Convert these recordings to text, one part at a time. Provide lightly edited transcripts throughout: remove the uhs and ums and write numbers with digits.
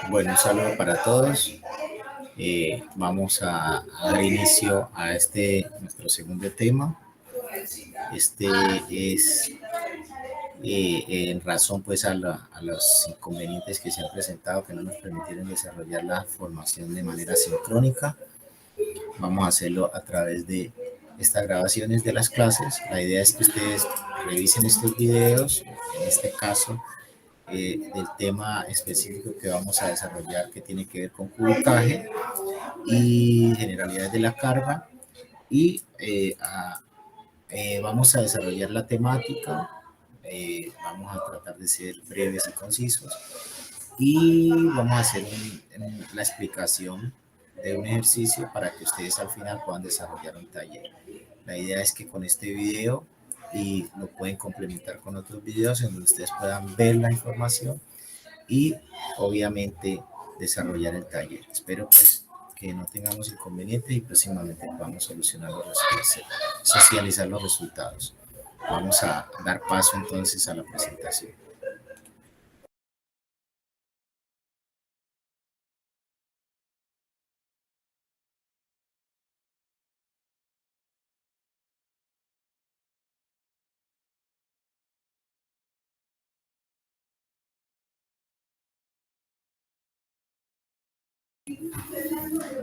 Bueno, un saludo para todos. Vamos a dar inicio a nuestro segundo tema. Este es en razón pues a los inconvenientes que se han presentado que no nos permitieron desarrollar la formación de manera sincrónica. Vamos a hacerlo a través de estas grabaciones de las clases. La idea es que ustedes revisen estos videos, en este caso del tema específico que vamos a desarrollar que tiene que ver con cubicaje y generalidades de la carga y vamos a desarrollar la temática, vamos a tratar de ser breves y concisos y vamos a hacer la explicación de un ejercicio para que ustedes al final puedan desarrollar un taller. La idea es que con este video y lo pueden complementar con otros videos en donde ustedes puedan ver la información y obviamente desarrollar el taller. Espero pues que no tengamos inconvenientes y próximamente podamos solucionar los resultados, socializar los resultados. Vamos a dar paso entonces a la presentación.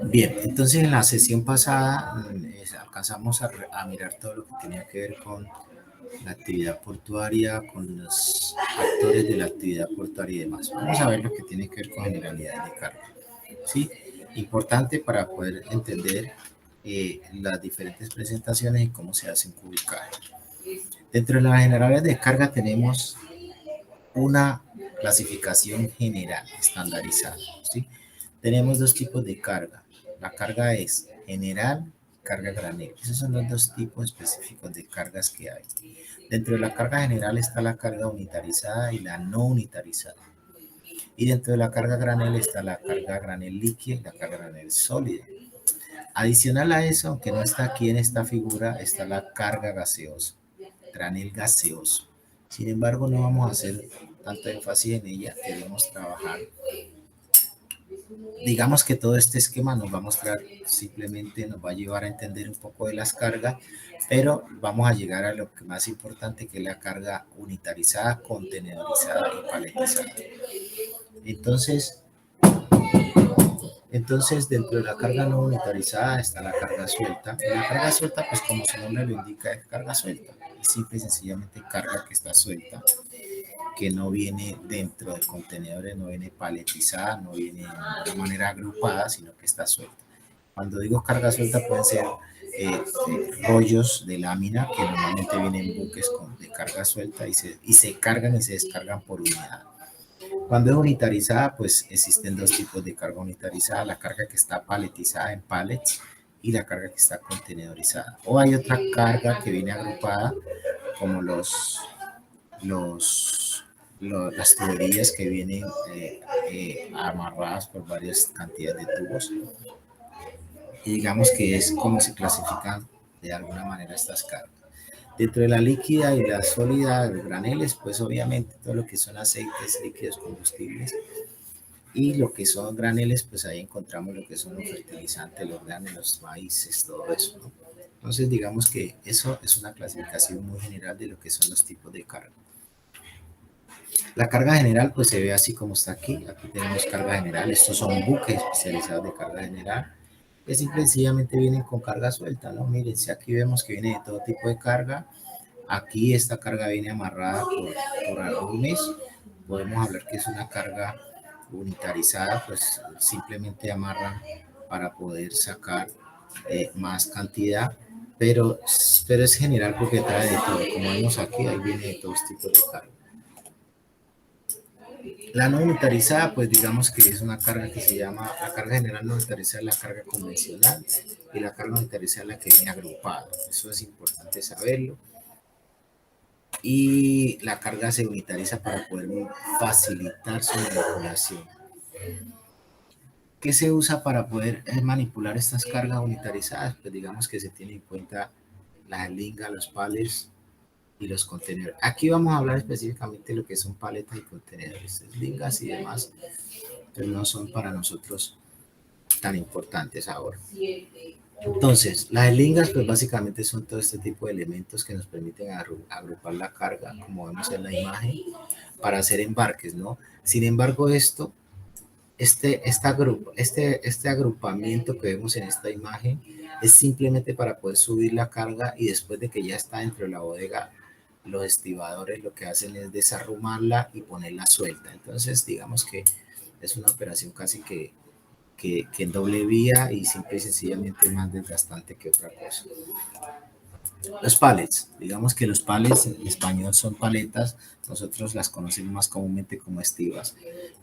Bien, entonces en la sesión pasada alcanzamos a mirar todo lo que tenía que ver con la actividad portuaria, con los actores de la actividad portuaria y demás. Vamos a ver lo que tiene que ver con generalidades de carga. ¿Sí? Importante para poder entender las diferentes presentaciones y cómo se hacen cubicaje. Dentro de las generalidades de carga tenemos una clasificación general estandarizada. ¿Sí? Tenemos dos tipos de carga. La carga es general, carga granel. Esos son los dos tipos específicos de cargas que hay. Dentro de la carga general está la carga unitarizada y la no unitarizada. Y dentro de la carga granel está la carga granel líquida y la carga granel sólida. Adicional a eso, aunque no está aquí en esta figura, está la carga gaseosa, granel gaseoso. Sin embargo, no vamos a hacer tanto énfasis en ella, queremos trabajar. Digamos que todo este esquema nos va a mostrar, simplemente nos va a llevar a entender un poco de las cargas, pero vamos a llegar a lo que más importante, que es la carga unitarizada, contenedorizada y paletizada. Entonces, dentro de la carga no unitarizada está la carga suelta. Y la carga suelta, pues como su nombre lo indica, es carga suelta. Es simple y sencillamente carga que está suelta, que no viene dentro de contenedores, no viene paletizada, no viene de manera agrupada, sino que está suelta. Cuando digo carga suelta pueden ser rollos de lámina que normalmente vienen en buques de carga suelta y se cargan y se descargan por unidad. Cuando es unitarizada, pues existen dos tipos de carga unitarizada, la carga que está paletizada en pallets y la carga que está contenedorizada. O hay otra carga que viene agrupada, como las tuberías que vienen amarradas por varias cantidades de tubos. Y digamos que es como se clasifican de alguna manera estas cargas. Dentro de la líquida y la sólida, los graneles, pues obviamente todo lo que son aceites, líquidos, combustibles, y lo que son graneles, pues ahí encontramos lo que son los fertilizantes, los granos, los maíces, todo eso, ¿no? Entonces, digamos que eso es una clasificación muy general de lo que son los tipos de carga. La carga general, pues se ve así como está aquí. Aquí tenemos carga general. Estos son buques especializados de carga general, que simple y sencillamente vienen con carga suelta, ¿no? Miren, si aquí vemos que viene de todo tipo de carga, aquí esta carga viene amarrada por álbumes. Podemos hablar que es una carga unitarizada, pues simplemente amarran para poder sacar más cantidad, pero es general porque trae de todo. Como vemos aquí, ahí viene de todos tipos de carga. La no unitarizada, pues digamos que es una carga que se llama, la carga general no unitarizada es la carga convencional y la carga unitarizada es la que viene agrupada. Eso es importante saberlo. Y la carga se unitariza para poder facilitar su manipulación. ¿Qué se usa para poder manipular estas cargas unitarizadas? Pues digamos que se tiene en cuenta la jeringa, los palets y los contenedores. Aquí vamos a hablar específicamente de lo que son paletas y contenedores, lingas y demás. pues no son para nosotros tan importantes ahora. Entonces, las lingas pues básicamente son todo este tipo de elementos que nos permiten agrupar la carga, como vemos en la imagen, para hacer embarques, ¿no? Sin embargo, este agrupamiento que vemos en esta imagen es simplemente para poder subir la carga, y después de que ya está dentro de la bodega, los estibadores lo que hacen es desarrumarla y ponerla suelta. Entonces, digamos que es una operación casi que en doble vía, y simple y sencillamente más desgastante que otra cosa. Los pallets, digamos que los pallets en español son paletas, nosotros las conocemos más comúnmente como estivas.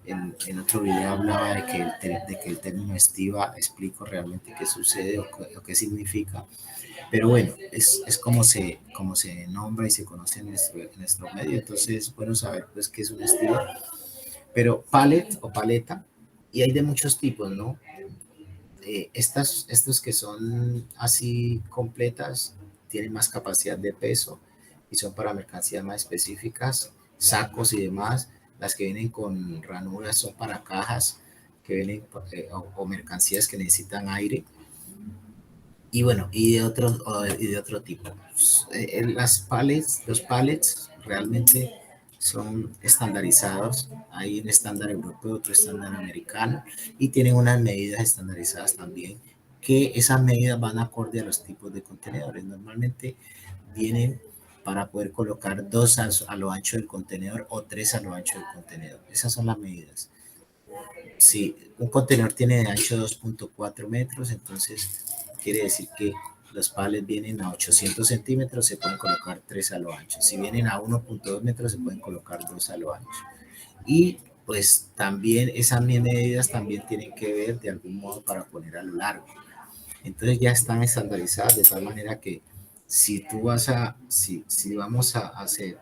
En otro video hablaba de que el término estiva explico realmente qué sucede o qué significa, pero bueno, es como se nombra y se conoce en nuestro medio. Entonces es bueno saber pues qué es una estiva. Pero pallet o paleta, y hay de muchos tipos, ¿no? Estos que son así completas tienen más capacidad de peso y son para mercancías más específicas, sacos y demás. Las que vienen con ranuras son para cajas que vienen o mercancías que necesitan aire. Y bueno, y de otro tipo. Los pallets realmente son estandarizados. Hay un estándar europeo, otro estándar americano, y tienen unas medidas estandarizadas también, que esas medidas van acorde a los tipos de contenedores. Normalmente vienen para poder colocar dos a lo ancho del contenedor o tres a lo ancho del contenedor. Esas son las medidas. Si un contenedor tiene de ancho 2.4 metros, entonces quiere decir que los pallets vienen a 800 centímetros, se pueden colocar 3 a lo ancho. Si vienen a 1.2 metros, se pueden colocar 2 a lo ancho. Y pues también esas medidas también tienen que ver de algún modo para poner a lo largo. Entonces ya están estandarizadas de tal manera que si vamos a hacer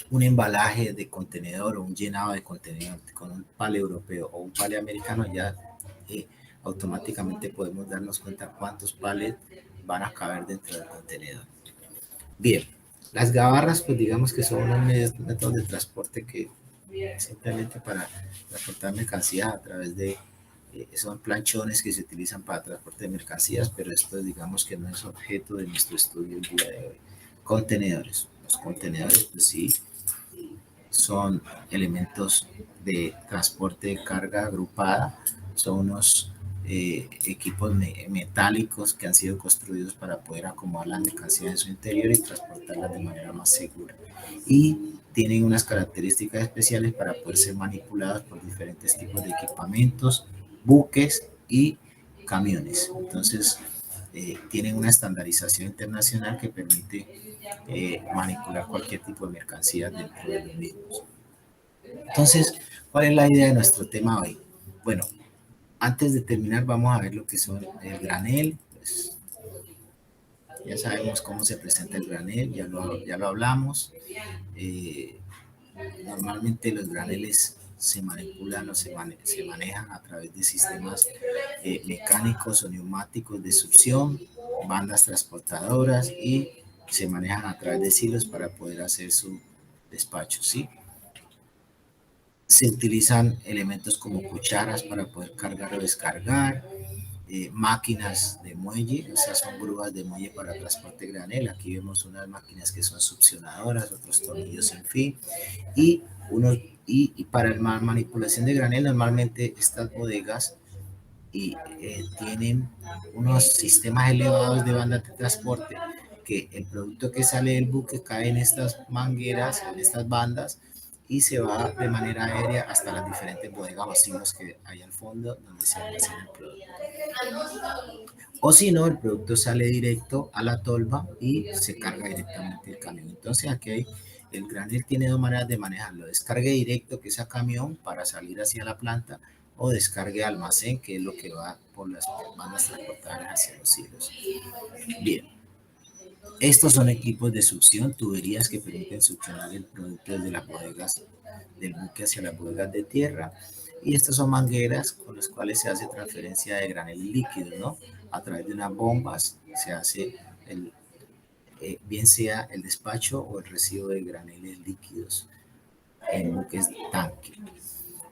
un embalaje de contenedor o un llenado de contenedor con un palé europeo o un palé americano, ya automáticamente podemos darnos cuenta cuántos palets van a caber dentro del contenedor. Bien, las gabarras, pues digamos que son unos métodos de transporte que simplemente para transportar mercancías a través de, son planchones que se utilizan para transporte de mercancías, pero esto digamos que no es objeto de nuestro estudio el día de hoy. Contenedores. Los contenedores, pues sí, son elementos de transporte de carga agrupada, son unos equipos metálicos que han sido construidos para poder acomodar la mercancía en su interior y transportarla de manera más segura. Y tienen unas características especiales para poder ser manipulados por diferentes tipos de equipamientos, buques y camiones. Entonces, tienen una estandarización internacional que permite manipular cualquier tipo de mercancía dentro de los mismos. Entonces, ¿cuál es la idea de nuestro tema hoy? Bueno, antes de terminar vamos a ver lo que son el granel. Pues, ya sabemos cómo se presenta el granel, ya lo hablamos. Eh, Normalmente los graneles se manipulan o se manejan a través de sistemas mecánicos o neumáticos de succión, bandas transportadoras, y se manejan a través de silos para poder hacer su despacho, ¿sí? Se utilizan elementos como cucharas para poder cargar o descargar, máquinas de muelle, o sea, son grúas de muelle para transporte granel. Aquí vemos unas máquinas que son succionadoras, otros tornillos, en fin, y, unos, y para la manipulación de granel, normalmente estas bodegas tienen unos sistemas elevados de bandas de transporte, que el producto que sale del buque cae en estas mangueras, en estas bandas, y se va de manera aérea hasta las diferentes bodegas o silos que hay al fondo donde se almacena el producto. O si no, el producto sale directo a la tolva y se carga directamente el camión. Entonces aquí el granel tiene dos maneras de manejarlo: descargue directo, que es a camión para salir hacia la planta, o descargue almacén, que es lo que va por las bandas transportadas hacia los silos. Bien, estos son equipos de succión, tuberías que permiten succionar el producto desde las bodegas del buque hacia las bodegas de tierra. Y estas son mangueras con las cuales se hace transferencia de granel líquido, ¿no? A través de unas bombas se hace bien sea el despacho o el recibo de graneles líquidos en buques tanque.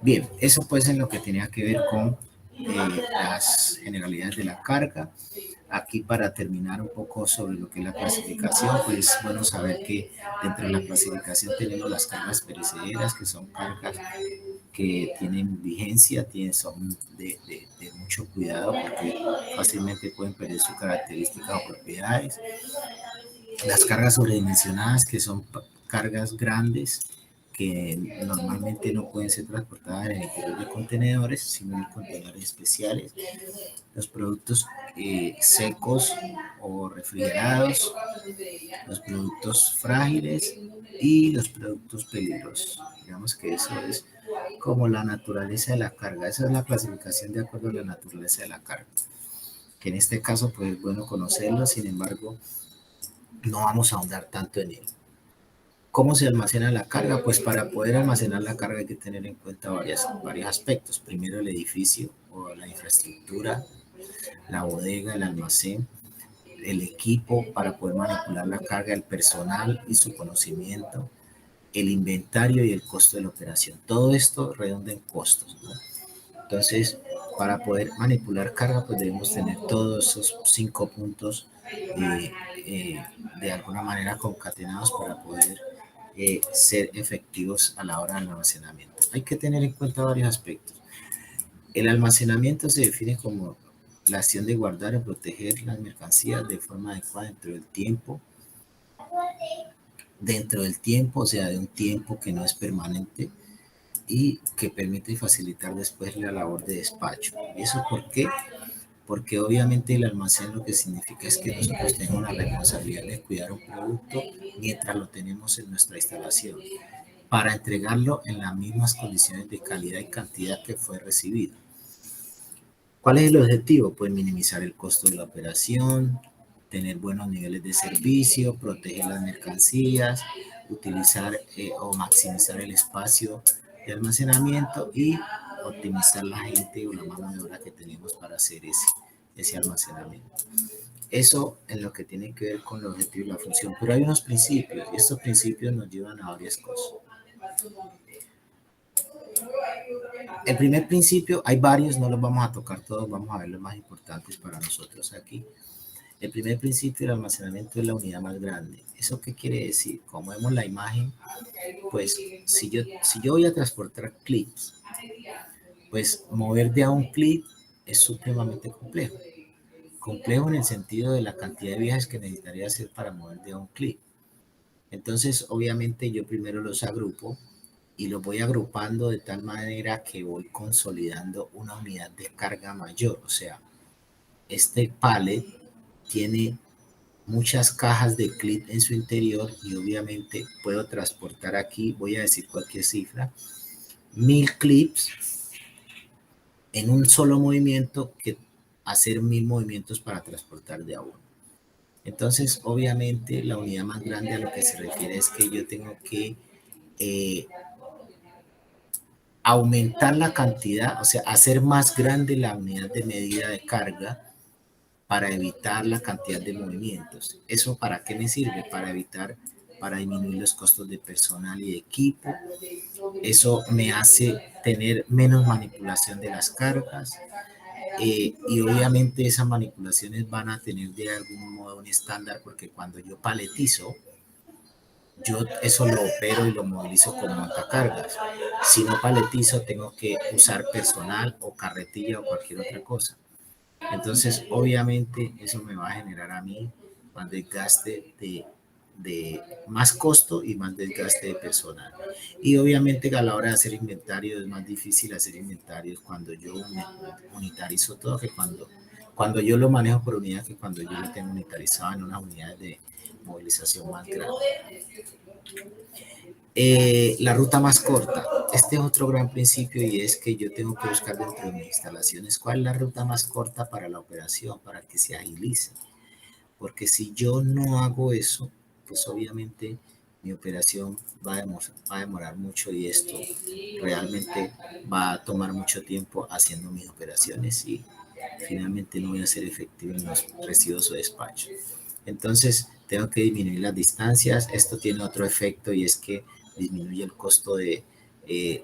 Bien, eso pues en lo que tenía que ver con las generalidades de la carga. Aquí para terminar un poco sobre lo que es la clasificación, pues bueno saber que dentro de la clasificación tenemos las cargas perecederas, que son cargas que tienen vigencia, son de mucho cuidado porque fácilmente pueden perder sus características o propiedades. Las cargas sobredimensionadas, que son cargas grandes que normalmente no pueden ser transportadas en el interior de contenedores, sino en contenedores especiales. Los productos secos o refrigerados, los productos frágiles y los productos peligrosos. Digamos que eso es como la naturaleza de la carga. Esa es la clasificación de acuerdo a la naturaleza de la carga. Que en este caso, pues es bueno conocerlo, sin embargo, no vamos a ahondar tanto en él. ¿Cómo se almacena la carga? Pues para poder almacenar la carga hay que tener en cuenta varios aspectos. Primero el edificio o la infraestructura, la bodega, el almacén, el equipo para poder manipular la carga, el personal y su conocimiento, el inventario y el costo de la operación. Todo esto redunda en costos, ¿no? Entonces, para poder manipular carga, pues debemos tener todos esos 5 puntos de alguna manera concatenados para poder ser efectivos a la hora del almacenamiento. Hay que tener en cuenta varios aspectos. El almacenamiento se define como la acción de guardar y proteger las mercancías de forma adecuada dentro del tiempo, o sea, de un tiempo que no es permanente y que permite facilitar después la labor de despacho. ¿Y eso por qué? Porque obviamente el almacén lo que significa es que nosotros tenemos la responsabilidad de cuidar un producto mientras lo tenemos en nuestra instalación, para entregarlo en las mismas condiciones de calidad y cantidad que fue recibido. ¿Cuál es el objetivo? Pues minimizar el costo de la operación, tener buenos niveles de servicio, proteger las mercancías, utilizar o maximizar el espacio de almacenamiento y optimizar la gente o la mano de obra que tenemos para hacer ese almacenamiento. Eso en lo que tiene que ver con el objetivo y la función. Pero hay unos principios y estos principios nos llevan a varias cosas. El primer principio, hay varios, no los vamos a tocar todos, vamos a ver los más importantes para nosotros aquí. El primer principio del almacenamiento es la unidad más grande. ¿Eso qué quiere decir? Como vemos la imagen, pues si yo voy a transportar clips, pues mover de a un clip es supremamente complejo. Complejo en el sentido de la cantidad de viajes que necesitaría hacer para mover de a un clip. Entonces, obviamente yo primero los agrupo y los voy agrupando de tal manera que voy consolidando una unidad de carga mayor. O sea, este pallet tiene muchas cajas de clip en su interior y obviamente puedo transportar aquí, voy a decir cualquier cifra, 1000 clips en un solo movimiento que hacer 1000 movimientos para transportar de a uno. Entonces, obviamente, la unidad más grande a lo que se refiere es que yo tengo que eh, aumentar la cantidad, o sea, hacer más grande la unidad de medida de carga para evitar la cantidad de movimientos. ¿Eso para qué me sirve? Para disminuir los costos de personal y de equipo. Eso me hace tener menos manipulación de las cargas. Y obviamente esas manipulaciones van a tener de algún modo un estándar porque cuando yo paletizo, yo eso lo opero y lo movilizo con montacargas. Si no paletizo, tengo que usar personal o carretilla o cualquier otra cosa. Entonces, obviamente, eso me va a generar a mí más desgaste de más costo y más desgaste de personal. Y obviamente a la hora de hacer inventario es más difícil hacer inventarios cuando yo unitarizo todo que cuando yo lo manejo por unidad que cuando yo lo tengo unitarizado en unas unidades de movilización más grandes. La ruta más corta. Este es otro gran principio y es que yo tengo que buscar dentro de mis instalaciones cuál es la ruta más corta para la operación, para que se agilice. Porque si yo no hago eso, pues obviamente mi operación va a demorar mucho y esto realmente va a tomar mucho tiempo haciendo mis operaciones y finalmente no voy a ser efectivo en los recibos o despachos. Entonces, tengo que disminuir las distancias. Esto tiene otro efecto y es que disminuye el costo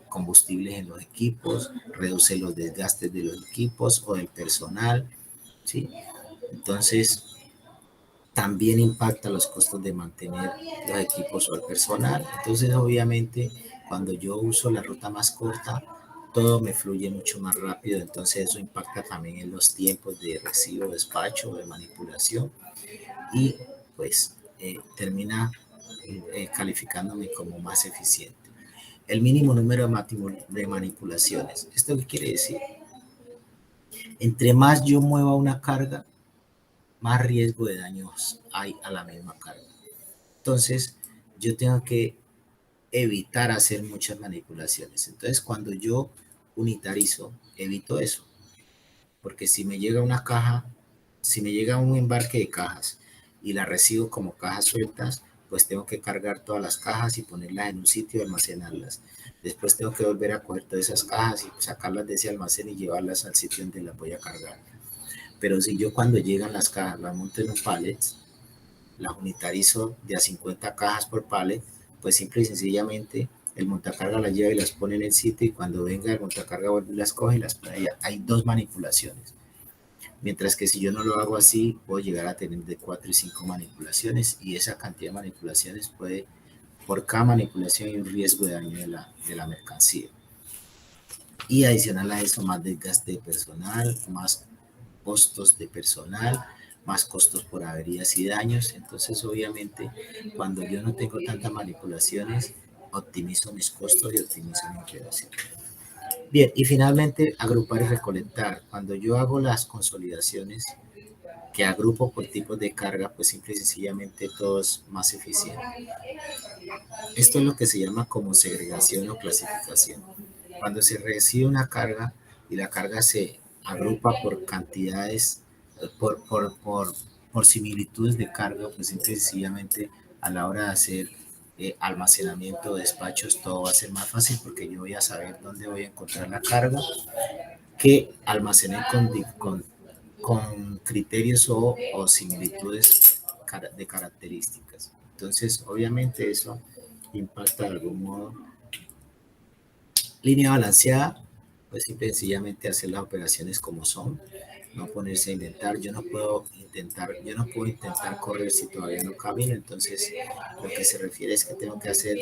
combustibles en los equipos, reduce los desgastes de los equipos o del personal, ¿sí? Entonces, también impacta los costos de mantener los equipos o el personal. Entonces, obviamente, cuando yo uso la ruta más corta, todo me fluye mucho más rápido. Entonces, eso impacta también en los tiempos de recibo, despacho, de manipulación y pues termina calificándome como más eficiente. El mínimo número de manipulaciones. ¿Esto qué quiere decir? Entre más yo mueva una carga, más riesgo de daños hay a la misma carga. Entonces, yo tengo que evitar hacer muchas manipulaciones. Entonces, cuando yo unitarizo, evito eso. Porque si me llega una caja, si me llega un embarque de cajas y la recibo como cajas sueltas, pues tengo que cargar todas las cajas y ponerlas en un sitio y almacenarlas. Después tengo que volver a coger todas esas cajas y sacarlas de ese almacén y llevarlas al sitio donde las voy a cargar. Pero si yo cuando llegan las cajas las monto en un pallet, las unitarizo de a 50 cajas por pallet, pues simple y sencillamente el montacarga las lleva y las pone en el sitio y cuando venga el montacarga vuelve y las coge y las pone allá. Hay dos manipulaciones. Mientras que si yo no lo hago así, puedo llegar a tener de 4 y 5 manipulaciones y esa cantidad de manipulaciones puede, por cada manipulación hay un riesgo de daño de la mercancía. Y adicional a eso, más desgaste de personal, más costos de personal, más costos por averías y daños. Entonces, obviamente, cuando yo no tengo tantas manipulaciones, optimizo mis costos y optimizo mi operación. Bien, y finalmente, agrupar y recolectar. Cuando yo hago las consolidaciones, que agrupo por tipos de carga, pues simple y sencillamente todo es más eficiente. Esto es lo que se llama como segregación o clasificación. Cuando se recibe una carga y la carga se agrupa por cantidades, por similitudes de carga, pues simple y sencillamente a la hora de hacer almacenamiento, despachos, todo va a ser más fácil porque yo voy a saber dónde voy a encontrar la carga que almacené con criterios o similitudes de características. Entonces, obviamente eso impacta de algún modo. Línea balanceada, pues simple y sencillamente hacer las operaciones como son, no ponerse a inventar. Yo no puedo intentar correr si todavía no camino. Entonces, lo que se refiere es que tengo que hacer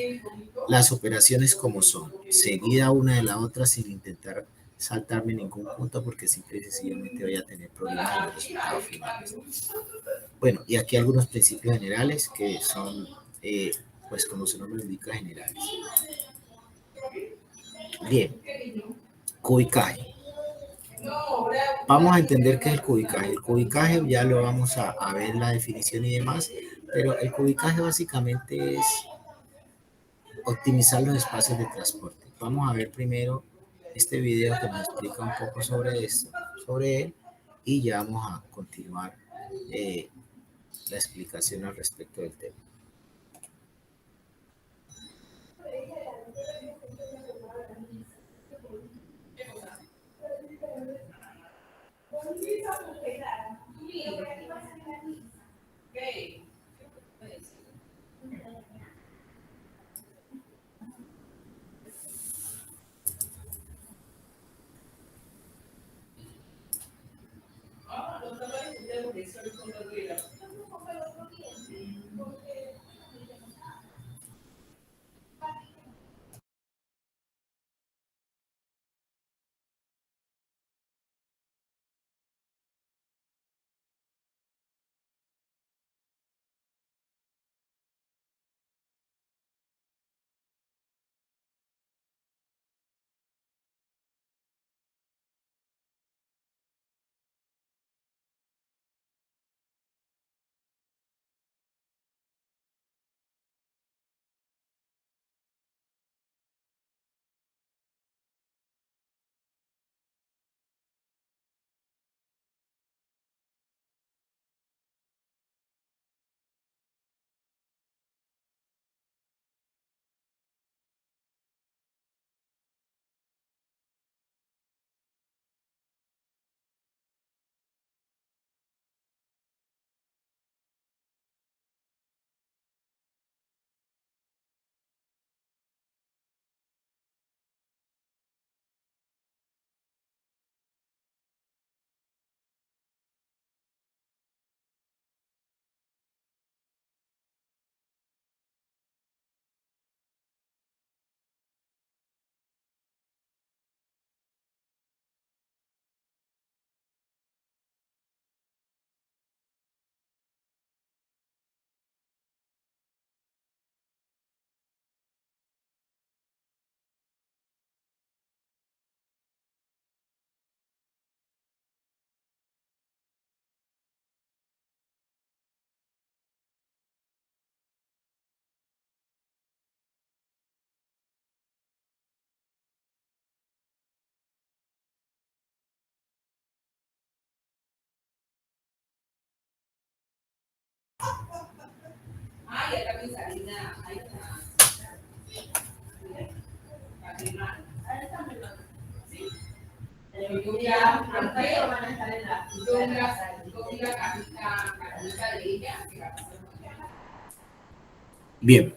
las operaciones como son, seguida una de la otra sin intentar saltarme ningún punto porque simple y sencillamente voy a tener problemas en los resultados finales. Bueno, y aquí algunos principios generales que son, pues como su nombre indica, generales. Bien, cubicaje. Vamos a entender qué es el cubicaje. El cubicaje ya lo vamos a ver la definición y demás, pero el cubicaje básicamente es optimizar los espacios de transporte. Vamos a ver primero este video que nos explica un poco sobre esto, sobre él, y ya vamos a continuar eh, la explicación al respecto del tema. Bien,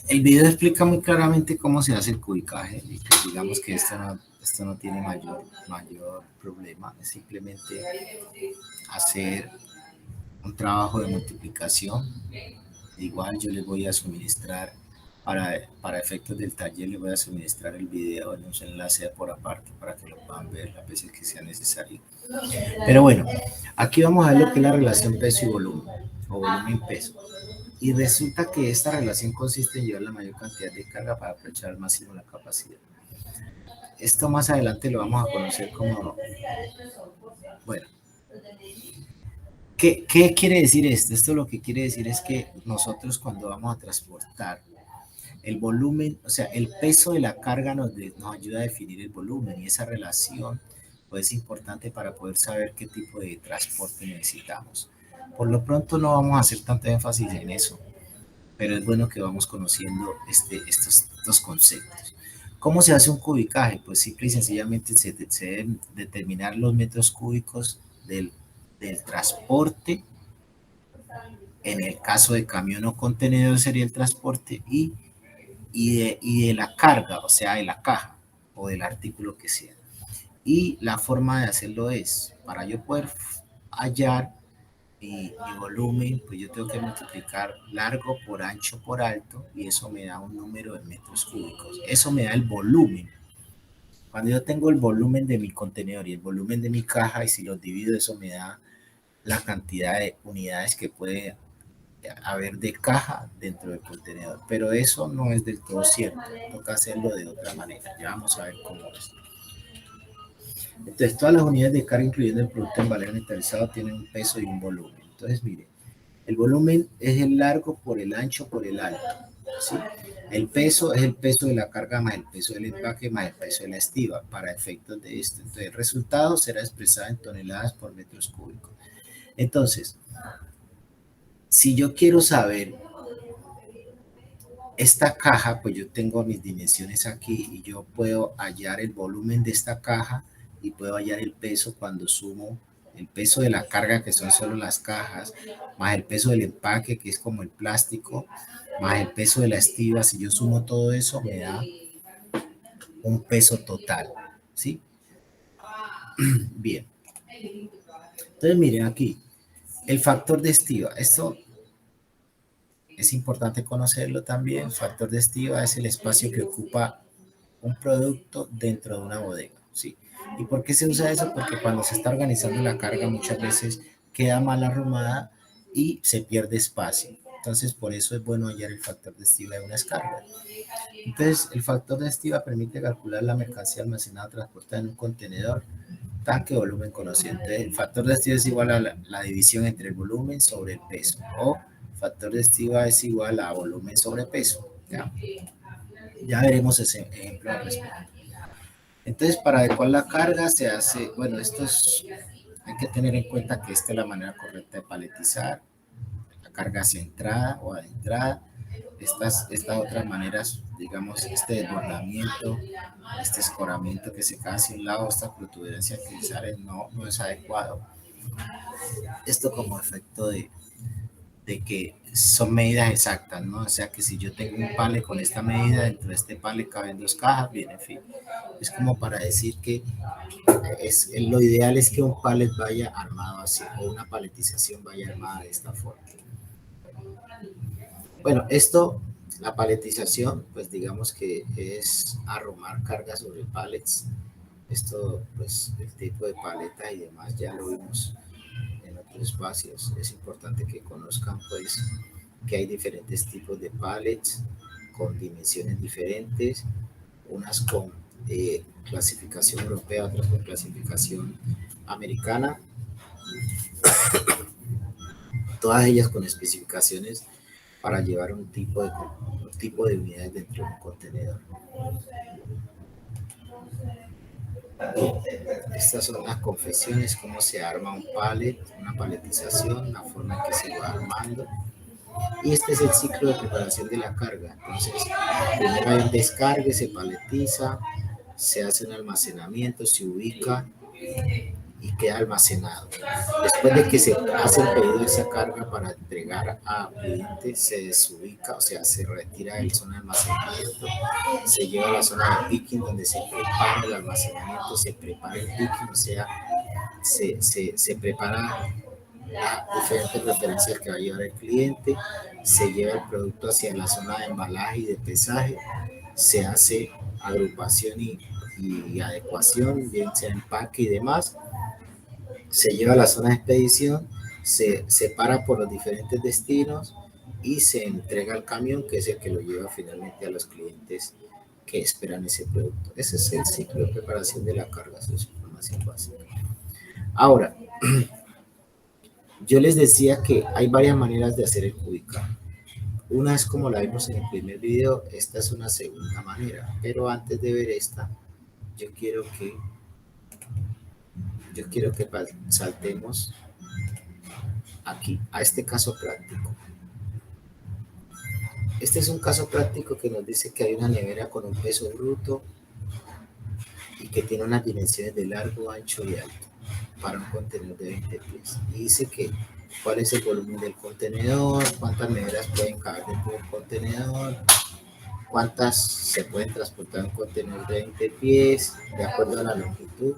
el video explica muy claramente cómo se hace el cubicaje y pues digamos que esto no tiene mayor problema, es simplemente hacer un trabajo de multiplicación. Igual yo les voy a suministrar, para efectos del taller, les voy a suministrar el video en un enlace por aparte para que lo puedan ver las veces que sea necesario. Pero bueno, aquí vamos a ver lo que es la relación peso y volumen, o volumen-peso. Y resulta que esta relación consiste en llevar la mayor cantidad de carga para aprovechar al máximo la capacidad. Esto más adelante lo vamos a conocer como, bueno, ¿qué quiere decir esto? Esto lo que quiere decir es que nosotros cuando vamos a transportar el volumen, o sea, el peso de la carga nos ayuda a definir el volumen y esa relación pues, es importante para poder saber qué tipo de transporte necesitamos. Por lo pronto no vamos a hacer tanto énfasis en eso, pero es bueno que vamos conociendo estos conceptos. ¿Cómo se hace un cubicaje? Pues simple y sencillamente se deben determinar los metros cúbicos del transporte. En el caso de camión o contenedor sería el transporte y de la carga, o sea, de la caja o del artículo que sea. Y la forma de hacerlo es, para yo poder hallar mi volumen, pues yo tengo que multiplicar largo por ancho por alto y eso me da un número de metros cúbicos. Eso me da el volumen. Cuando yo tengo el volumen de mi contenedor y el volumen de mi caja y si los divido, eso me da la cantidad de unidades que puede haber de caja dentro del contenedor, pero eso no es del todo cierto, toca hacerlo de otra manera, ya vamos a ver cómo es. Entonces todas las unidades de carga incluyendo el producto en valor metalizado tienen un peso y un volumen. Entonces mire, el volumen es el largo por el ancho por el alto, ¿sí? El peso es el peso de la carga más el peso del empaque más el peso de la estiba para efectos de esto. Entonces el resultado será expresado en toneladas por metros cúbicos. Entonces, si yo quiero saber esta caja, pues yo tengo mis dimensiones aquí y yo puedo hallar el volumen de esta caja y puedo hallar el peso cuando sumo el peso de la carga, que son solo las cajas, más el peso del empaque, que es como el plástico, más el peso de la estiba. Si yo sumo todo eso, me da un peso total, ¿sí? Bien. Entonces, miren aquí, el factor de estiba. Esto es importante conocerlo también. El factor de estiba es el espacio que ocupa un producto dentro de una bodega, ¿sí? ¿Y por qué se usa eso? Porque cuando se está organizando la carga muchas veces queda mal arrumada y se pierde espacio. Entonces, por eso es bueno hallar el factor de estiba de unas cargas. Entonces, el factor de estiba permite calcular la mercancía almacenada o transportada en un contenedor, tanque o volumen conocido. Entonces, el factor de estiba es igual a la división entre el volumen sobre el peso, o factor de estiba es igual a volumen sobre peso. Ya veremos ese ejemplo al respecto. Entonces, para adecuar la carga se hace, bueno, hay que tener en cuenta que esta es la manera correcta de paletizar, la carga hacia entrada o adentrada. Estas otras maneras, digamos, este desbordamiento, este escoramiento que se cae hacia un lado, esta protuberancia que sale, no es adecuado. Esto como efecto de que son medidas exactas, ¿no? O sea que si yo tengo un pallet con esta medida, dentro de este pallet caben 2 cajas, bien, en fin. Es como para decir que lo ideal es que un pallet vaya armado así, o una paletización vaya armada de esta forma. Bueno, la paletización, pues digamos que es arrumar cargas sobre pallets. Esto, pues el tipo de paleta y demás ya lo vimos en otros espacios. Es importante que conozcan, pues, que hay diferentes tipos de pallets con dimensiones diferentes, unas con clasificación europea, otras con clasificación americana, todas ellas con especificaciones para llevar un tipo de unidades dentro de un contenedor. Bien, estas son las confesiones, cómo se arma un pallet, una paletización, la forma en que se va armando. Y este es el ciclo de preparación de la carga. Entonces, primero hay un descargue, se paletiza, se hace un almacenamiento, se ubica y queda almacenado. Después de que se hace el pedido de esa carga para entregar a cliente, se desubica, o sea, se retira de la zona de almacenamiento, se lleva a la zona de picking donde se prepara el almacenamiento, se prepara el picking, o sea, se prepara las diferentes preferencias que va a llevar el cliente, se lleva el producto hacia la zona de embalaje y de pesaje, se hace agrupación y adecuación, bien sea empaque y demás, se lleva a la zona de expedición, se separa por los diferentes destinos y se entrega al camión, que es el que lo lleva finalmente a los clientes que esperan ese producto. Ese es el ciclo de preparación de la carga, eso es información básica. Ahora, yo les decía que hay varias maneras de hacer el cubicar. Una es como la vimos en el primer video, esta es una segunda manera, pero antes de ver esta, yo quiero que saltemos aquí a este caso práctico. Este es un caso práctico que nos dice que hay una nevera con un peso bruto y que tiene unas dimensiones de largo, ancho y alto para un contenedor de 20 pies. Y dice que cuál es el volumen del contenedor, cuántas neveras pueden caber dentro del contenedor, cuántas se pueden transportar en un contenedor de 20 pies, de acuerdo a la longitud,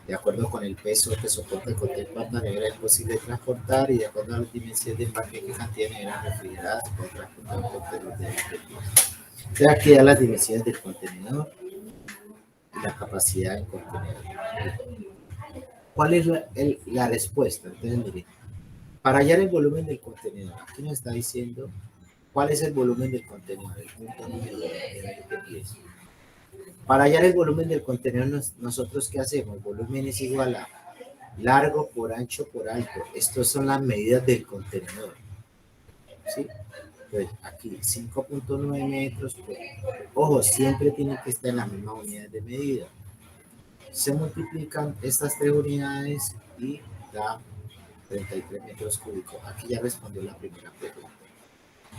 de acuerdo con el peso que soporta el contenedor, cuántas neveras es posible transportar y de acuerdo a las dimensiones de empaque, qué cantidad de neveras refrigeradas se puede transportar en un contenedor de 20 pies. Entonces aquí da las dimensiones del contenedor y la capacidad del contenedor. ¿Cuál es la respuesta? Entonces, mire, para hallar el volumen del contenedor, aquí nos está diciendo cuál es el volumen del contenedor, el punto número de 20 pies. Para hallar el volumen del contenedor, nosotros ¿qué hacemos? El volumen es igual a largo por ancho por alto. Estas son las medidas del contenedor. ¿Sí? Pues aquí 5.9 metros. Pues, ojo, siempre tiene que estar en la misma unidad de medida. Se multiplican estas tres unidades y da 33 metros cúbicos. Aquí ya respondió la primera pregunta.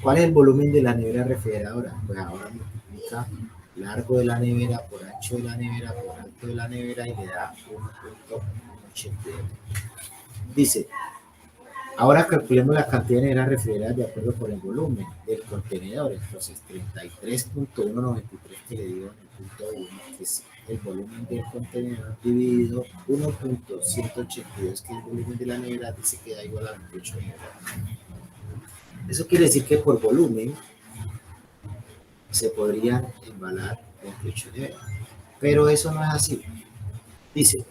¿Cuál es el volumen de la nevera refrigeradora? Pues ahora multiplica largo de la nevera por ancho de la nevera por alto de la nevera y le da 1.88. Dice, ahora calculemos la cantidad de neveras refrigeradas de acuerdo con el volumen del contenedor. Entonces 33.193 que le dio en el punto 1, que es el volumen del contenedor, dividido 1.182, que es el volumen de la nevera, dice que da igual a 28 neveras. Eso quiere decir que por volumen se podrían embalar 28 neveras. Pero eso no es así. Dice,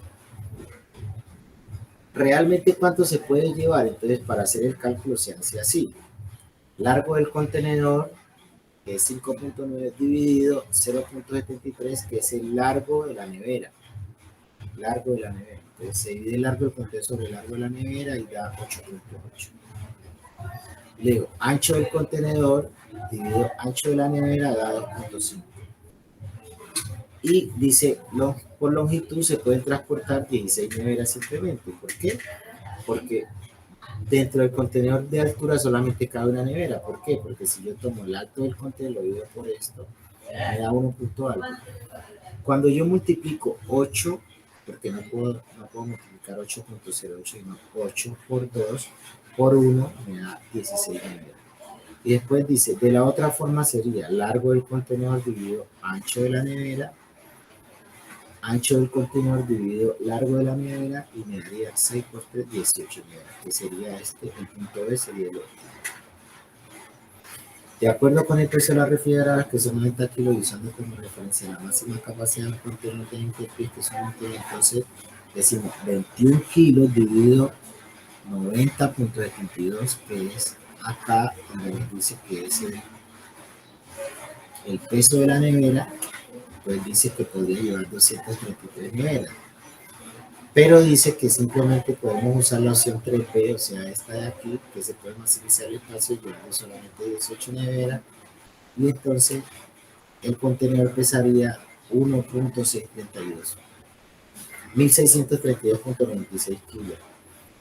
¿realmente cuánto se puede llevar? Entonces, para hacer el cálculo se hace así. Largo del contenedor, que es 5.9 dividido 0.73, que es el largo de la nevera. Largo de la nevera. Entonces, se divide el largo del contenedor sobre el largo de la nevera y da 8.8. Luego, ancho del contenedor dividido ancho de la nevera da 2.5. Y dice, por longitud se pueden transportar 16 neveras simplemente. ¿Por qué? Porque dentro del contenedor de altura solamente cabe una nevera. ¿Por qué? Porque si yo tomo el alto del contenedor, lo divido por esto, me da 1 punto algo. Cuando yo multiplico 8, porque no puedo multiplicar 8.08, sino 8 por 2 por 1, me da 16 neveras. Y después dice, de la otra forma sería largo del contenedor dividido ancho de la nevera, ancho del contenedor dividido largo de la nevera, y me daría 6 por 3, 18 neveras, que sería el punto B sería el otro. De acuerdo con el peso de la refrigeradora, que son 90 kilos, y usando como referencia la máxima capacidad del contenedor de 20 pies, que son 20, entonces decimos 21 kilos dividido 90.72, que es acá donde nos dice que es el peso de la nevera, pues dice que podría llevar 233 neveras. Pero dice que simplemente podemos usar la opción 3B, o sea, esta de aquí, que se puede maximizar el espacio llevando solamente 18 neveras, y entonces el contenedor pesaría 1.632. 1632,96 kilos.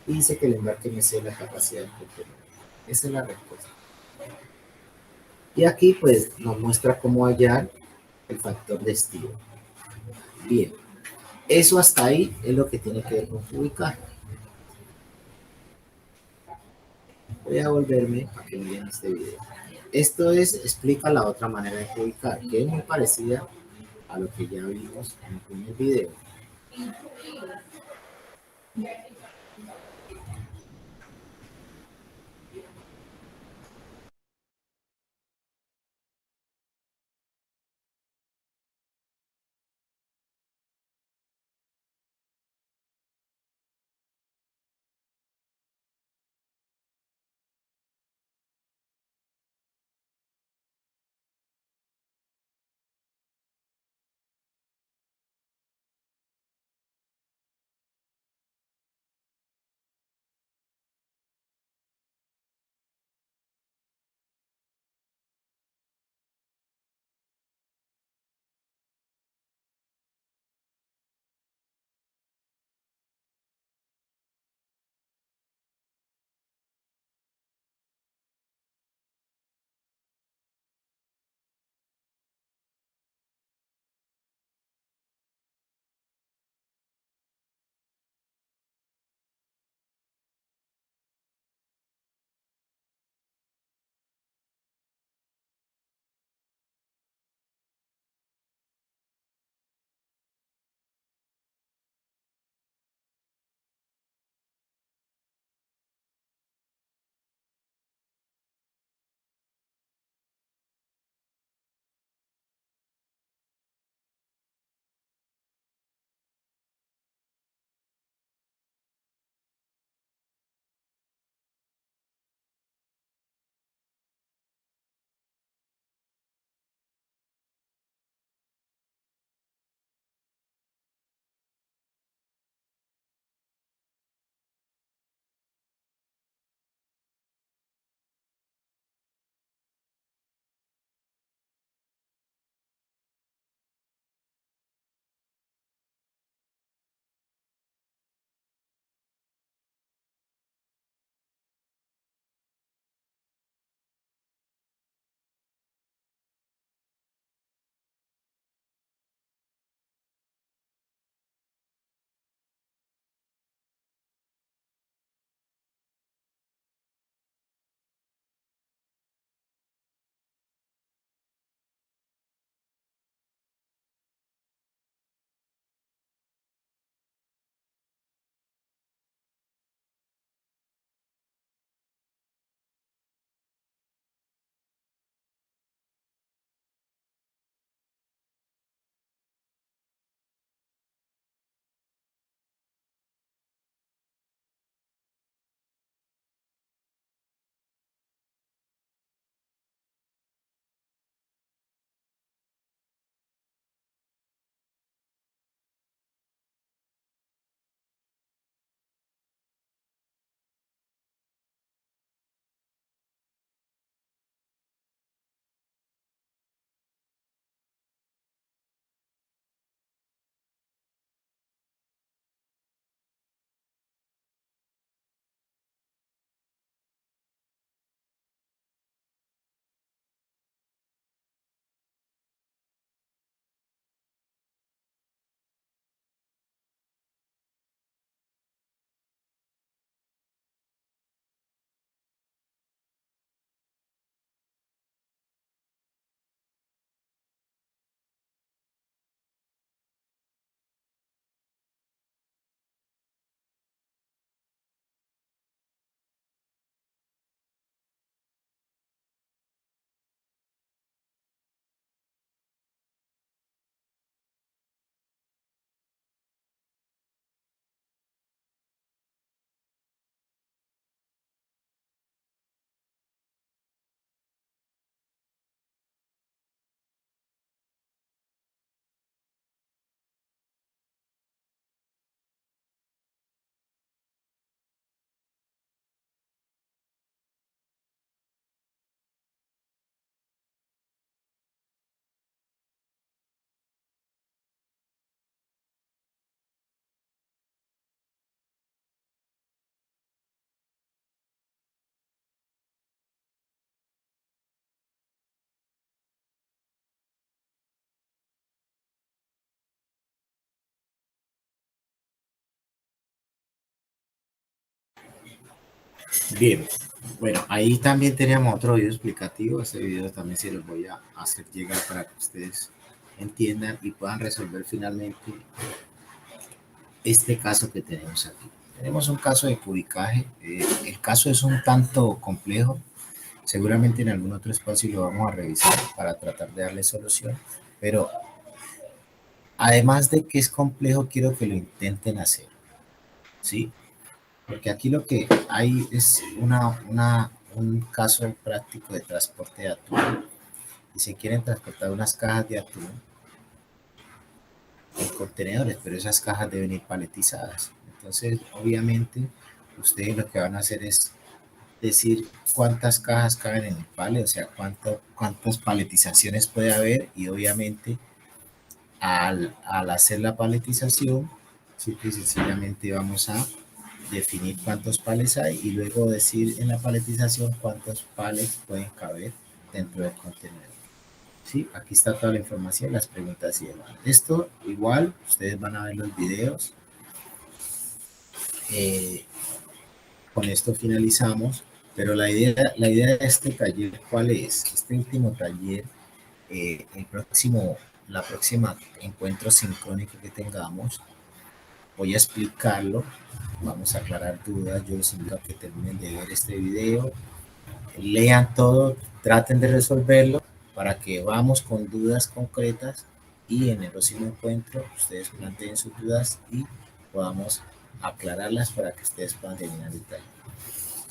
Y dice que el embarque me sé la capacidad del contenedor. Esa es la respuesta. Y aquí pues nos muestra cómo hallar el factor de estilo. Bien, eso hasta ahí es lo que tiene que ver con ubicar. Voy a volverme para que miren este video. Esto explica la otra manera de ubicar, que es muy parecida a lo que ya vimos en el primer video. Bien, bueno, ahí también teníamos otro video explicativo. Este video también se los voy a hacer llegar para que ustedes entiendan y puedan resolver finalmente este caso que tenemos aquí. Tenemos un caso de cubicaje. El caso es un tanto complejo. Seguramente en algún otro espacio lo vamos a revisar para tratar de darle solución. Pero además de que es complejo, quiero que lo intenten hacer. ¿Sí? Porque aquí lo que hay es un caso práctico de transporte de atún y se quieren transportar unas cajas de atún en contenedores, pero esas cajas deben ir paletizadas. Entonces, obviamente, ustedes lo que van a hacer es decir cuántas cajas caben en el palet, o sea, cuántas paletizaciones puede haber y obviamente al hacer la paletización, simple y sencillamente vamos a definir cuántos palets hay y luego decir en la paletización cuántos palets pueden caber dentro del contenedor. Sí, aquí está toda la información, las preguntas y demás. Esto igual, ustedes van a ver los videos. Eh, con esto finalizamos, pero la idea de este taller, ¿cuál es? Este último taller, la próxima encuentro sincrónico que tengamos, voy a explicarlo, vamos a aclarar dudas, yo les invito a que terminen de ver este video, lean todo, traten de resolverlo para que vamos con dudas concretas y en el próximo encuentro ustedes planteen sus dudas y podamos aclararlas para que ustedes puedan terminar el taller.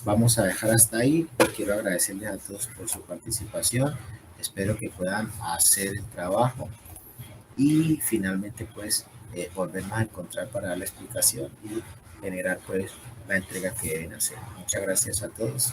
Vamos a dejar hasta ahí. Quiero agradecerles a todos por su participación. Espero que puedan hacer el trabajo y finalmente pues volvernos a encontrar para dar la explicación y generar pues la entrega que deben hacer. Muchas gracias a todos.